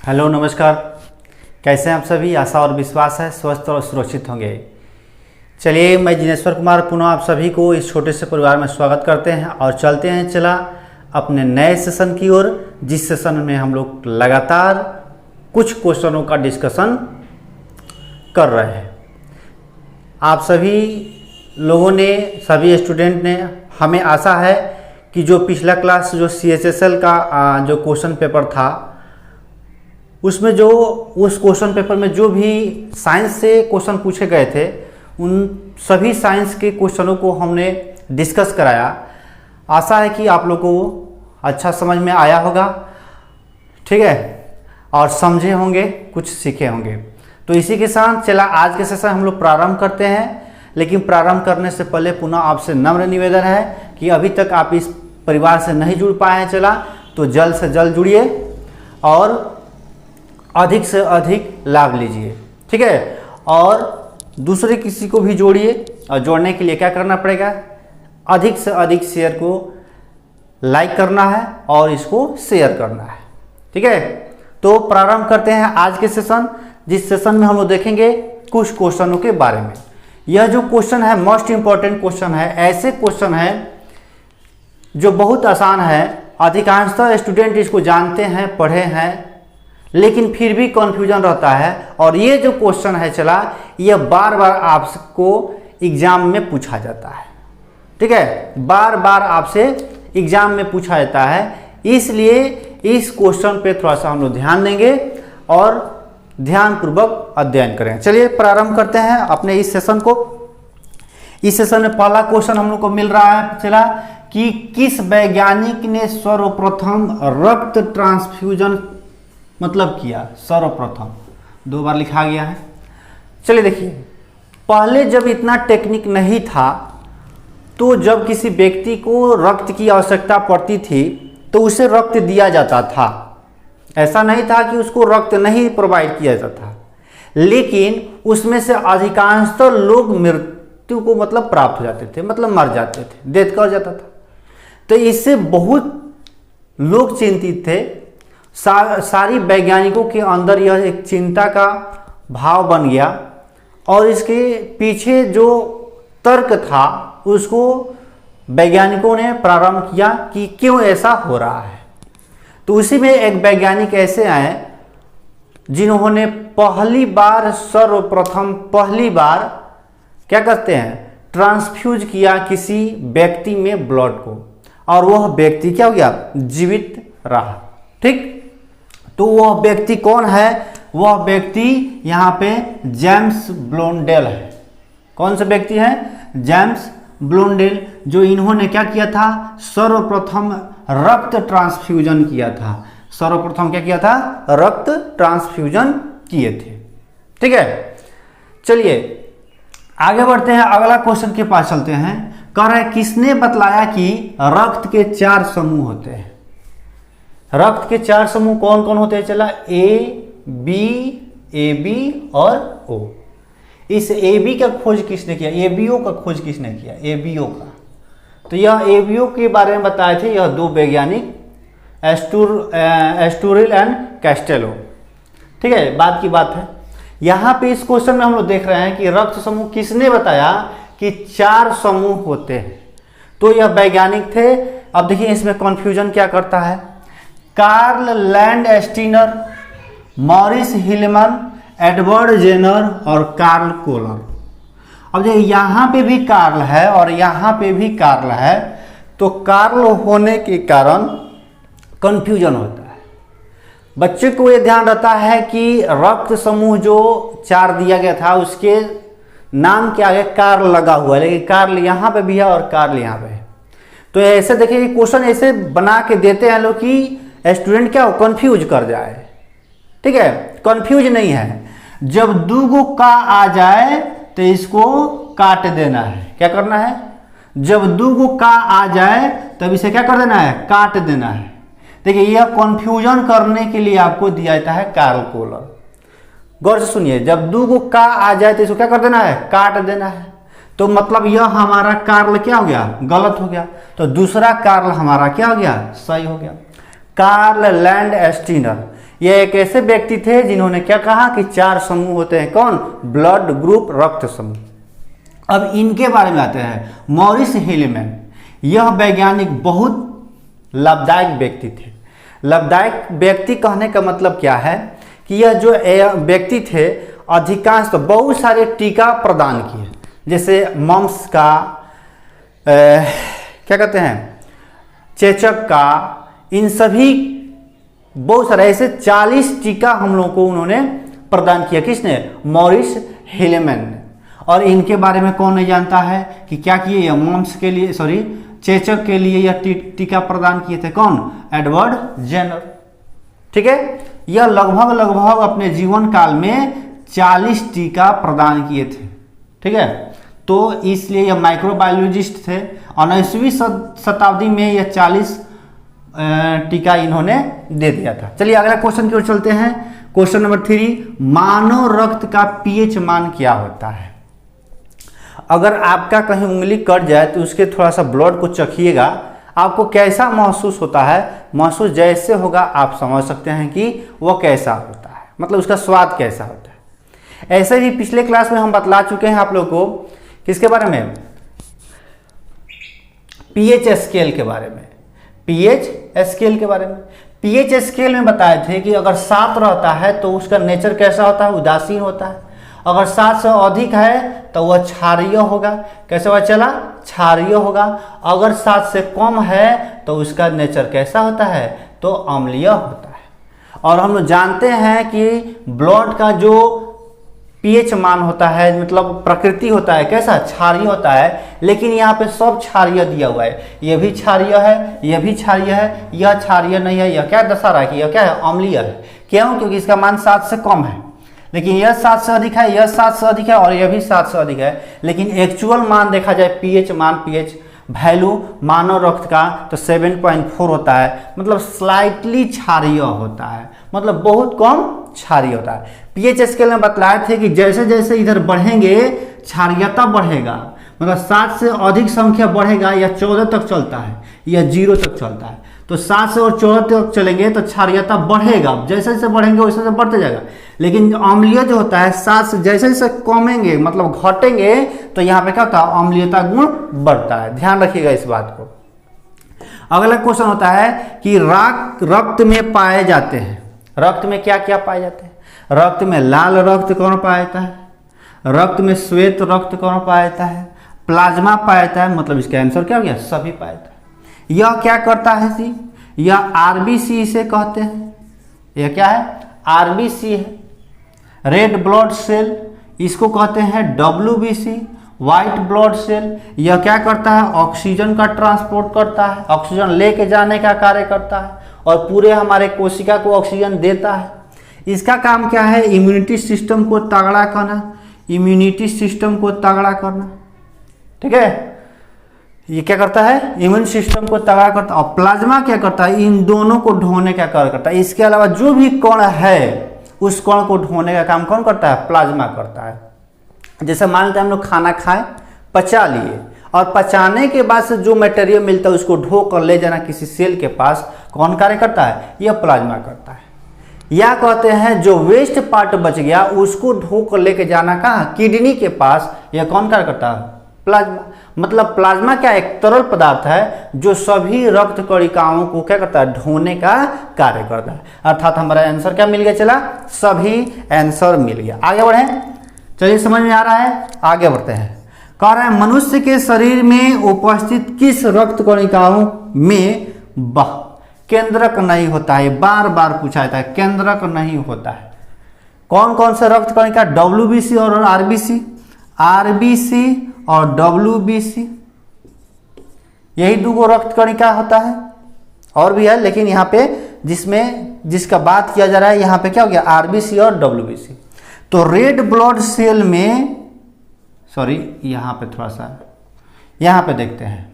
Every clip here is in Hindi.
हेलो नमस्कार। कैसे हैं आप सभी? आशा और विश्वास है स्वस्थ और सुरक्षित होंगे। चलिए, मैं जिनेश्वर कुमार पुनः आप सभी को इस छोटे से परिवार में स्वागत करते हैं और चलते हैं अपने नए सेशन की ओर, जिस सेशन में हम लोग लगातार कुछ क्वेश्चनों का डिस्कशन कर रहे हैं। आप सभी लोगों ने, सभी स्टूडेंट ने, हमें आशा है कि जो पिछला क्लास जो CHSL का जो क्वेश्चन पेपर था उसमें उस क्वेश्चन पेपर में जो भी साइंस से क्वेश्चन पूछे गए थे उन सभी साइंस के क्वेश्चनों को हमने डिस्कस कराया। आशा है कि आप लोगों को अच्छा समझ में आया होगा, ठीक है, और समझे होंगे, कुछ सीखे होंगे। तो इसी के साथ चला आज के सेशन हम लोग प्रारंभ करते हैं। लेकिन प्रारंभ करने से पहले पुनः आपसे नम्र निवेदन है कि अभी तक आप इस परिवार से नहीं जुड़ पाए हैं तो जल्द से जल्द जुड़िए और अधिक से अधिक लाभ लीजिए, ठीक है। और दूसरे किसी को भी जोड़िए, और जोड़ने के लिए क्या करना पड़ेगा? अधिक से अधिक शेयर को लाइक करना है और इसको शेयर करना है, ठीक है। तो प्रारंभ करते हैं आज के सेशन, जिस सेशन में हम लोग देखेंगे कुछ क्वेश्चनों के बारे में। यह जो क्वेश्चन है मोस्ट इंपॉर्टेंट क्वेश्चन है। ऐसे क्वेश्चन है जो बहुत आसान है, अधिकांशतः स्टूडेंट इसको जानते हैं, पढ़े हैं, लेकिन फिर भी कन्फ्यूजन रहता है। और ये जो क्वेश्चन है यह बार बार आपको एग्जाम में पूछा जाता है, ठीक है, बार बार आपसे एग्जाम में पूछा जाता है। इसलिए इस क्वेश्चन पे थोड़ा सा हम लोग ध्यान देंगे और ध्यानपूर्वक अध्ययन करें। चलिए प्रारंभ करते हैं अपने इस सेशन को। इस सेशन में पहला क्वेश्चन हम लोग को मिल रहा है कि किस वैज्ञानिक ने सर्वप्रथम रक्त ट्रांसफ्यूजन मतलब किया? सर्वप्रथम 2 बार लिखा गया है। चलिए देखिए, पहले जब इतना टेक्निक नहीं था तो जब किसी व्यक्ति को रक्त की आवश्यकता पड़ती थी तो उसे रक्त दिया जाता था। ऐसा नहीं था कि उसको रक्त नहीं प्रोवाइड किया जाता था, लेकिन उसमें से अधिकांशतः लोग मृत्यु को मतलब प्राप्त हो जाते थे, मतलब मर जाते थे, डेथ का हो जाता था। तो इससे बहुत लोग चिंतित थे। सारी वैज्ञानिकों के अंदर यह एक चिंता का भाव बन गया और इसके पीछे जो तर्क था उसको वैज्ञानिकों ने प्रारंभ किया कि क्यों ऐसा हो रहा है। तो उसी में एक वैज्ञानिक ऐसे आए जिन्होंने सर्वप्रथम पहली बार क्या करते हैं, ट्रांसफ्यूज किया किसी व्यक्ति में ब्लड को, और वह व्यक्ति क्या हो गया? जीवित रहा, ठीक। तो वह व्यक्ति कौन है? वह व्यक्ति यहाँ पे जेम्स ब्लोंडेल है। कौन सा व्यक्ति है? जेम्स ब्लोंडेल, जो इन्होंने क्या किया था? सर्वप्रथम रक्त ट्रांसफ्यूजन किया था। सर्वप्रथम क्या किया था? रक्त ट्रांसफ्यूजन किए थे, ठीक है। चलिए आगे बढ़ते हैं, अगला क्वेश्चन के पास चलते हैं। कह रहे किसने बतलाया कि रक्त के 4 समूह होते हैं? रक्त के 4 समूह कौन कौन होते हैं? AB और O। इस AB का खोज किसने किया? ABO का खोज किसने किया? ABO का। तो यह ABO के बारे में बताए थे यह 2 वैज्ञानिक, एस्टूरिल एंड कैस्टेलो, ठीक है। बात की बात है, यहाँ पे इस क्वेश्चन में हम लोग देख रहे हैं कि रक्त समूह किसने बताया कि 4 समूह होते हैं। तो यह वैज्ञानिक थे। अब देखिए इसमें कन्फ्यूजन क्या करता है। Karl Landsteiner, Maurice Hilleman, Edward Jenner और कार्ल कोलर। अब देखिए यहाँ पे भी कार्ल है और यहाँ पे भी कार्ल है, तो कार्ल होने के कारण कंफ्यूजन होता है। बच्चे को ये ध्यान रहता है कि रक्त समूह जो 4 दिया गया था उसके नाम के आगे कार्ल लगा हुआ है, लेकिन कार्ल यहाँ पे भी है और कार्ल यहाँ पे है। तो ऐसे देखिए क्वेश्चन ऐसे बना के देते हैं लोग कि स्टूडेंट क्या हो, कंफ्यूज कर जाए, ठीक है। कंफ्यूज नहीं है। जब 2 का आ जाए तो इसको काट देना है। क्या करना है? जब 2 का आ जाए तब इसे क्या कर देना है? काट देना है। देखिए यह कंफ्यूजन करने के लिए आपको दिया जाता है कार्ल कोलर। गौर से सुनिए, जब 2 का आ जाए तो इसको क्या कर देना है? काट देना है। तो मतलब यह हमारा कार्ल क्या हो गया? गलत हो गया। तो दूसरा कार्ल हमारा क्या हो गया? सही हो गया। कार्ल लैंडस्टीनर, ये एक ऐसे व्यक्ति थे जिन्होंने क्या कहा कि 4 समूह होते हैं, कौन? ब्लड ग्रुप, रक्त समूह। अब इनके बारे में आते हैं। मॉरिस हीलेमैन, यह वैज्ञानिक बहुत लाभदायक व्यक्ति थे। लाभदायक व्यक्ति कहने का मतलब क्या है कि यह जो व्यक्ति थे अधिकांश तो बहुत सारे टीका प्रदान किए, जैसे मम्स का, क्या कहते हैं, चेचक का, इन सभी बहुत सारे ऐसे 40 टीका हम लोगों को उन्होंने प्रदान किया। किसने? मॉरिस हीलेमैन ने। और इनके बारे में कौन नहीं जानता है कि क्या किए? यह मम्स के लिए, सॉरी, चेचक के लिए यह टीका प्रदान किए थे। कौन? Edward Jenner. ठीक है, यह लगभग अपने जीवन काल में 40 टीका प्रदान किए थे। ठीक है, तो इसलिए यह माइक्रोबायोलॉजिस्ट थे। 19वीं शताब्दी में यह 40 टीका इन्होंने दे दिया था। चलिए अगला क्वेश्चन की ओर चलते हैं। क्वेश्चन नंबर 3, मानव रक्त का पीएच मान क्या होता है? अगर आपका कहीं उंगली कट जाए तो उसके थोड़ा सा ब्लड को चखिएगा, आपको कैसा महसूस होता है? महसूस जैसे होगा आप समझ सकते हैं कि वह कैसा होता है, मतलब उसका स्वाद कैसा होता है। ऐसे ही पिछले क्लास में हम बतला चुके हैं आप लोग को, किसके बारे में? पीएच स्केल के बारे में। पीएच स्केल के बारे में, पीएच स्केल में बताए थे कि अगर 7 रहता है तो उसका नेचर कैसा होता है? उदासीन होता है। अगर 7 से अधिक है तो वह क्षारीय होगा। कैसे वह चला? क्षारीय होगा। अगर 7 से कम है तो उसका नेचर कैसा होता है? तो अम्लीय होता है। और हम लोग जानते हैं कि ब्लड का जो पीएच मान होता है, मतलब प्रकृति होता है, कैसा? क्षारीय होता है। लेकिन यहाँ पे सब क्षारीय दिया हुआ है, यह भी क्षारीय है, यह भी क्षारीय है, यह क्षारीय नहीं है। यह क्या दर्शा रहा है कि यह क्या है? अम्लीय है। क्यों? क्योंकि इसका मान 7 से कम है। लेकिन यह 7 से अधिक है, यह 7 से अधिक है और यह भी 7 से अधिक है। लेकिन एक्चुअल मान देखा जाए, पीएच मान, पीएच वैल्यू मानव रक्त का तो 7.4 होता है, मतलब स्लाइटली क्षारीय होता है, मतलब बहुत कम क्षारीय होता है। पीएच स्केल में बतलाए थे कि जैसे जैसे इधर बढ़ेंगे क्षारीयता बढ़ेगा, मतलब 7 से अधिक संख्या बढ़ेगा या 14 तक चलता है या 0 तक चलता है। तो 7 से और 14 तक चलेंगे तो क्षारीयता बढ़ेगा, जैसे जैसे बढ़ेंगे वैसे वैसे बढ़ते जाएगा। लेकिन अम्लीय जो होता है 7 से जैसे जैसे कमेंगे, मतलब घटेंगे, तो यहाँ पे क्या होता है? अम्लीयता गुण बढ़ता है। ध्यान रखिएगा इस बात को। अगला क्वेश्चन होता है कि रक्त में पाए जाते हैं, रक्त में क्या क्या पाए जाते हैं? रक्त में लाल रक्त कौन पाया जाता है? रक्त में श्वेत रक्त कौन पाया जाता है? प्लाज्मा पाया जाता है, मतलब इसका आंसर क्या हो गया? सभी पाया जाता है। यह क्या करता है सी? यह आरबीसी इसे कहते हैं। यह क्या है? आरबीसी है। रेड ब्लड सेल, इसको कहते हैं डब्ल्यूबीसी, व्हाइट ब्लड सेल। यह क्या करता है? ऑक्सीजन का ट्रांसपोर्ट करता है, ऑक्सीजन लेके जाने का कार्य करता है और पूरे हमारे कोशिका को ऑक्सीजन देता है। इसका काम क्या है? इम्यूनिटी सिस्टम को तगड़ा करना, इम्यूनिटी सिस्टम को तगड़ा करना। ठीक है, ये क्या करता है? इम्यून सिस्टम को तगड़ा करता है। और प्लाज्मा क्या करता है? इन दोनों को ढोने का कार्य करता है। इसके अलावा जो भी कण है उस कण को ढोने का काम कौन करता है? प्लाज्मा करता है। जैसे मान लेते हैं हम लोग खाना खाएं, पचा लिए, और पचाने के बाद से जो मटेरियल मिलता है उसको ढो कर ले जाना किसी सेल के पास, कौन कार्य करता है? यह प्लाज्मा करता है। या कहते हैं जो वेस्ट पार्ट बच गया उसको ढो कर लेके जाना कहाँ? किडनी के पास। यह कौन कार्य करता है? प्लाज्मा। मतलब प्लाज्मा क्या? एक तरल पदार्थ है जो सभी रक्त कणिकाओं को क्या करता है? ढोने का कार्य करता है। अर्थात हमारा आंसर क्या मिल गया? चला, सभी आंसर मिल गया। आगे बढ़े, चलिए समझ में आ रहा है, आगे बढ़ते हैं। कह रहे हैं मनुष्य के शरीर में उपस्थित किस रक्त कणिकाओं में केंद्रक नहीं होता है? बार बार पूछा जाता है, केंद्रक नहीं होता है। कौन कौन से रक्त कणिका? डब्ल्यूबीसी और आरबीसी। आरबीसी और डब्ल्यूबीसी, यही दो रक्त कणिका होता है। और भी है लेकिन यहाँ पे जिसका बात किया जा रहा है यहाँ पे क्या हो गया? आरबीसी और डब्ल्यूबीसी। तो रेड ब्लड सेल में, सॉरी यहाँ पे थोड़ा सा, यहाँ पे देखते हैं,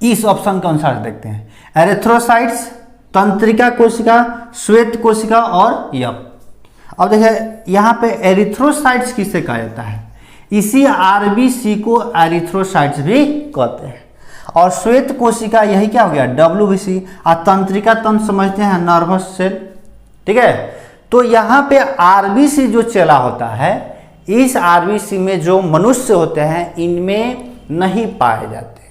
इस ऑप्शन के अनुसार देखते हैं। एरिथ्रोसाइट्स, तंत्रिका कोशिका, श्वेत कोशिका और यप। अब देखिए यहाँ पे एरिथ्रोसाइट्स किसे कहा जाता है? इसी आरबीसी को एरिथ्रोसाइट्स भी कहते हैं। और श्वेत कोशिका यही क्या हो गया? डब्ल्यूबीसी। और तंत्रिका तंत्र समझते हैं, नर्वस सेल, ठीक है। तो यहाँ पे आरबीसी जो चेला होता है, इस आरबीसी में जो मनुष्य होते हैं इनमें नहीं पाए जाते।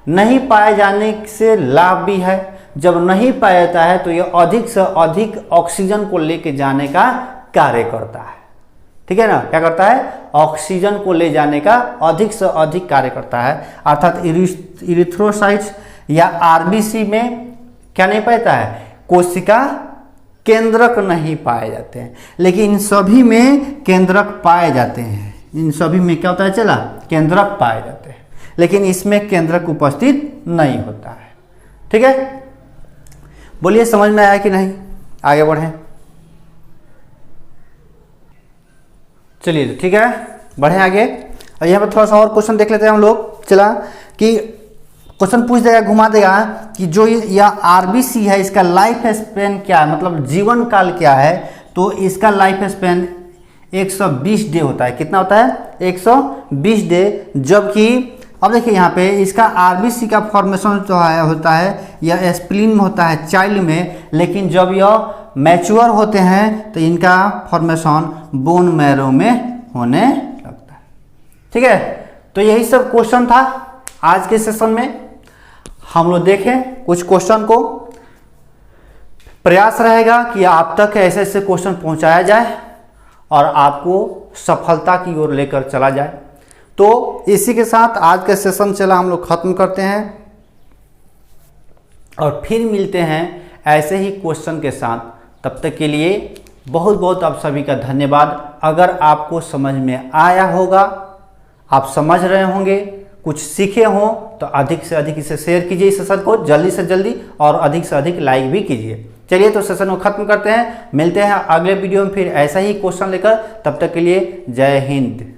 नहीं पाए जाने से लाभ भी है, जब नहीं पाया जाता है तो यह अधिक से अधिक ऑक्सीजन को लेके जाने का कार्य करता है, ठीक है ना। क्या करता है? ऑक्सीजन को ले जाने का अधिक से अधिक कार्य करता है। अर्थात इरिथ्रोसाइट्स या आरबीसी में क्या नहीं पाता है? कोशिका केंद्रक नहीं पाए जाते हैं, लेकिन इन सभी में केंद्रक पाए जाते हैं। इन सभी में क्या होता है चला? केंद्रक पाए जाते हैं, लेकिन इसमें केंद्रक उपस्थित नहीं होता है, ठीक है। बोलिए समझ में आया कि नहीं? आगे बढ़ें, चलिए ठीक है, बढ़ें आगे। और यहाँ पर थोड़ा सा और क्वेश्चन देख लेते हैं हम लोग। चला कि क्वेश्चन पूछ देगा, घुमा देगा कि जो यह आरबीसी है इसका लाइफ स्पेन क्या है, मतलब जीवन काल क्या है। तो इसका लाइफ स्पेन 120 डे होता है। कितना होता है? 120 डे। जबकि अब देखिए यहाँ पे इसका आरबीसी का फॉर्मेशन जो है होता है यह स्प्लीन में होता है चाइल्ड में, लेकिन जब यह मैच्योर होते हैं तो इनका फॉर्मेशन बोन मैरो में होने लगता है, ठीक है। तो यही सब क्वेश्चन था आज के सेशन में। हम लोग देखें कुछ क्वेश्चन को, प्रयास रहेगा कि आप तक ऐसे ऐसे क्वेश्चन पहुंचाया जाए और आपको सफलता की ओर लेकर चला जाए। तो इसी के साथ आज का सेशन चला हम लोग खत्म करते हैं और फिर मिलते हैं ऐसे ही क्वेश्चन के साथ। तब तक के लिए बहुत बहुत आप सभी का धन्यवाद। अगर आपको समझ में आया होगा, आप समझ रहे होंगे, कुछ सीखे हों, तो अधिक से अधिक इसे शेयर कीजिए इस सेशन को जल्दी से जल्दी, और अधिक से अधिक लाइक भी कीजिए। चलिए तो सेशन को खत्म करते हैं, मिलते हैं अगले वीडियो में फिर ऐसा ही क्वेश्चन लेकर। तब तक के लिए जय हिंद।